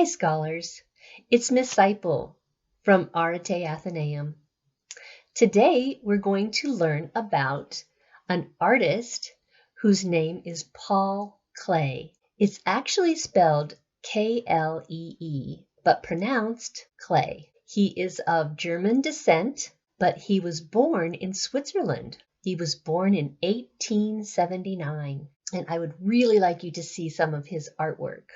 Hi, scholars. It's Miss Sipel from Arete Athenaeum. Today, we're going to learn about an artist whose name is Paul Klee. It's actually spelled Klee, but pronounced Clay. He is of German descent, but he was born in Switzerland. He was born in 1879, and I would really like you to see some of his artwork.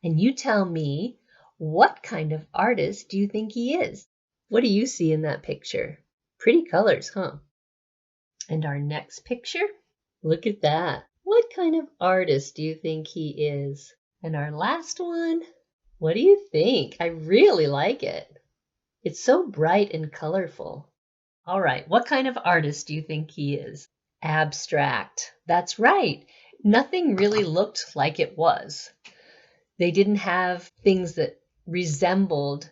And you tell me, what kind of artist do you think he is? What do you see in that picture? Pretty colors, huh? And our next picture? Look at that. What kind of artist do you think he is? And our last one? What do you think? I really like it. It's so bright and colorful. All right, what kind of artist do you think he is? Abstract. That's right. Nothing really looked like it was. They didn't have things that resembled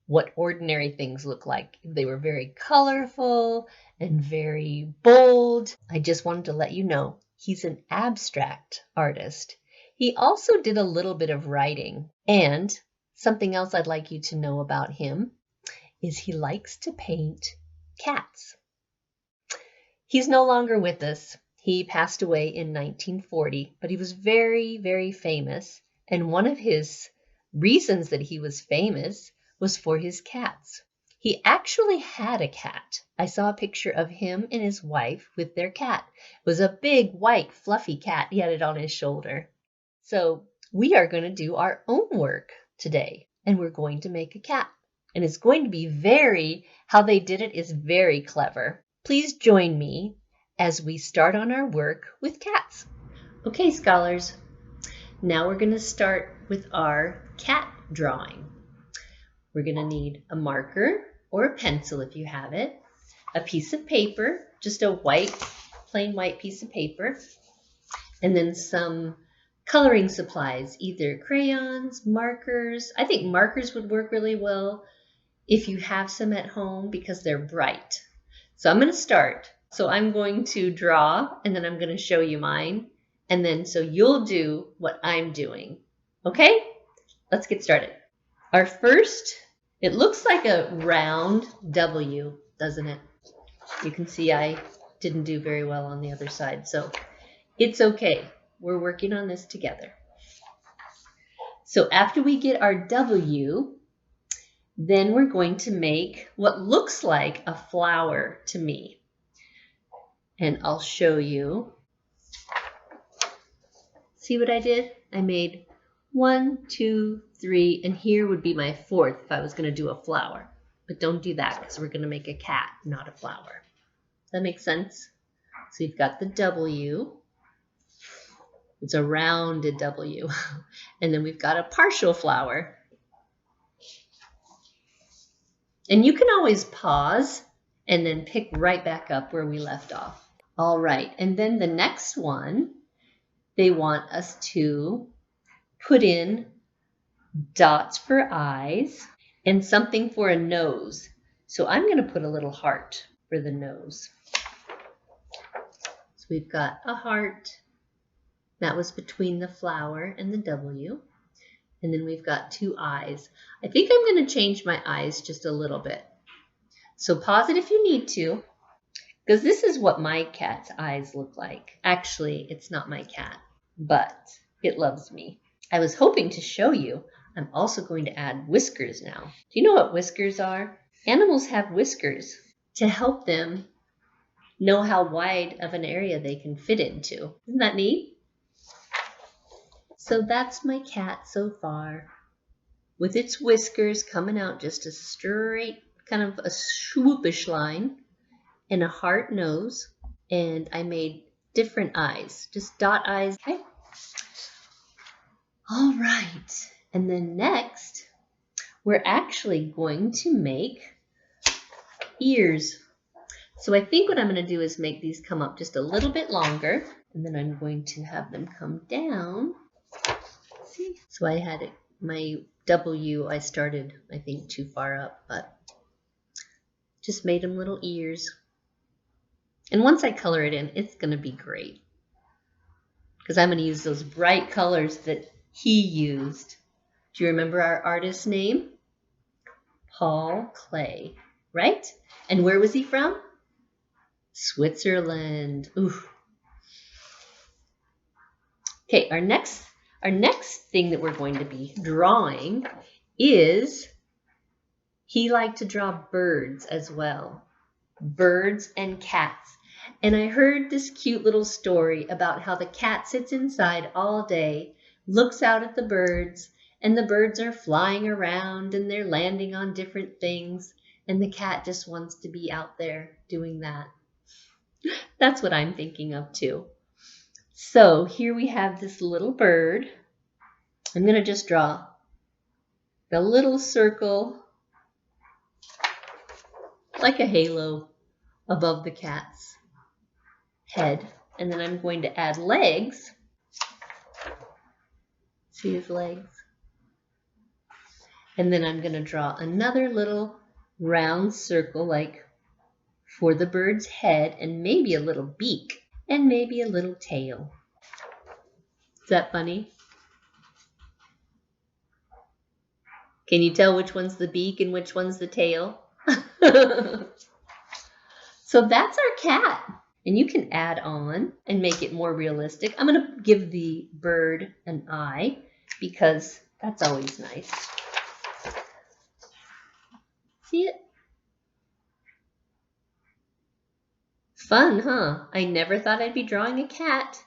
what ordinary things look like. They were very colorful and very bold. I just wanted to let you know he's an abstract artist. He also did a little bit of writing. And something else I'd like you to know about him is he likes to paint cats. He's no longer with us. He passed away in 1940, but he was very, very famous. And one of his reasons that he was famous was for his cats. He actually had a cat. I saw a picture of him and his wife with their cat. It was a big, white, fluffy cat. He had it on his shoulder. So we are going to do our own work today, and we're going to make a cat. And it's going to be how they did it is very clever. Please join me as we start on our work with cats. Okay, scholars. Now we're going to start with our cat drawing. We're going to need a marker or a pencil if you have it, a piece of paper, just a plain white piece of paper, and then some coloring supplies, either crayons, markers. I think markers would work really well if you have some at home because they're bright. So I'm going to start. So I'm going to draw, and then I'm going to show you mine. And then so you'll do what I'm doing. Okay? Let's get started. Our first, it looks like a round W, doesn't it? You can see I didn't do very well on the other side. So it's okay. We're working on this together. So after we get our W, then we're going to make what looks like a flower to me. And I'll show you. See what I did? I made 1, 2, 3, and here would be my fourth if I was going to do a flower. But don't do that because we're going to make a cat, not a flower. Does that make sense? So you've got the W. It's a rounded W. And then we've got a partial flower. And you can always pause and then pick right back up where we left off. All right, and then the next one, they want us to put in dots for eyes and something for a nose. So I'm going to put a little heart for the nose. So we've got a heart. That was between the flower and the W. And then we've got 2 eyes. I think I'm going to change my eyes just a little bit. So pause it if you need to, because this is what my cat's eyes look like. Actually, it's not my cat, but it loves me. I was hoping to show you. I'm also going to add whiskers now. Do you know what whiskers are? Animals have whiskers to help them know how wide of an area they can fit into. Isn't that neat? So that's my cat so far, with its whiskers coming out just a straight, kind of a swoopish line, and a heart nose. And I made different eyes, just dot eyes. Okay. All right. And then next, we're actually going to make ears. So I think what I'm going to do is make these come up just a little bit longer, and then I'm going to have them come down. See? So I had my W, I started, I think, too far up, but just made them little ears. And once I color it in, it's going to be great, because I'm going to use those bright colors that he used. Do you remember our artist's name? Paul Klee, right? And where was he from? Switzerland. Ooh. Okay, our next thing that we're going to be drawing is, he liked to draw birds as well. Birds and cats. And I heard this cute little story about how the cat sits inside all day, looks out at the birds, and the birds are flying around and they're landing on different things, and the cat just wants to be out there doing that. That's what I'm thinking of too. So here we have this little bird. I'm going to just draw the little circle like a halo above the cat's head. And then I'm going to add legs. See his legs? And then I'm going to draw another little round circle like for the bird's head, and maybe a little beak and maybe a little tail. Is that funny? Can you tell which one's the beak and which one's the tail? So that's our cat. And you can add on and make it more realistic. I'm going to give the bird an eye because that's always nice. See it? Fun, huh? I never thought I'd be drawing a cat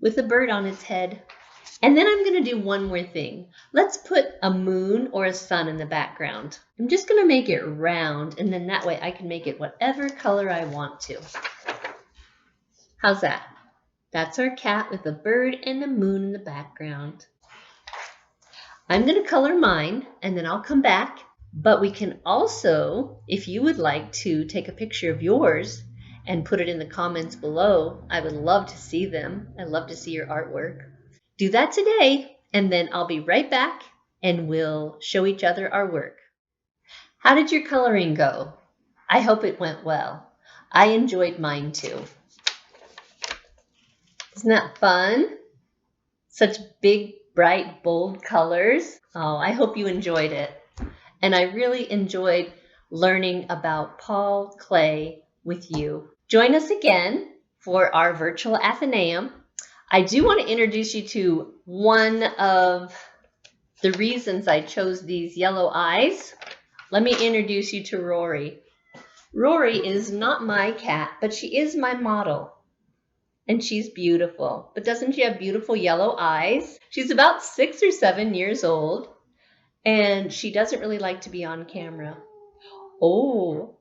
with a bird on its head. And then I'm going to do one more thing. Let's put a moon or a sun in the background. I'm just going to make it round, and then that way I can make it whatever color I want to. How's that? That's our cat with a bird and a moon in the background. I'm going to color mine, and then I'll come back. But we can also, if you would like to take a picture of yours and put it in the comments below, I would love to see them. I love to see your artwork. Do that today, and then I'll be right back and we'll show each other our work. How did your coloring go? I hope it went well. I enjoyed mine too. Isn't that fun? Such big, bright, bold colors. Oh, I hope you enjoyed it. And I really enjoyed learning about Paul Klee with you. Join us again for our virtual Athenaeum. I do want to introduce you to one of the reasons I chose these yellow eyes. Let me introduce you to Rory. Rory is not my cat, but she is my model. And she's beautiful. But doesn't she have beautiful yellow eyes? She's about 6 or 7 years old, and she doesn't really like to be on camera. Oh,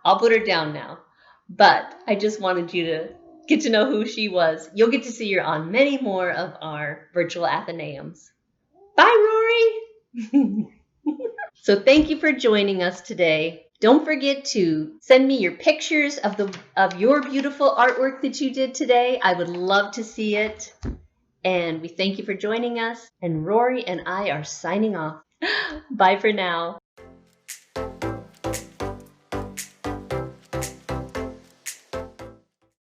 I'll put her down now. But I just wanted you to get to know who she was. You'll get to see her on many more of our virtual Athenaeums. Bye, Rory! So thank you for joining us today. Don't forget to send me your pictures of your beautiful artwork that you did today. I would love to see it. And we thank you for joining us. And Rory and I are signing off. Bye for now.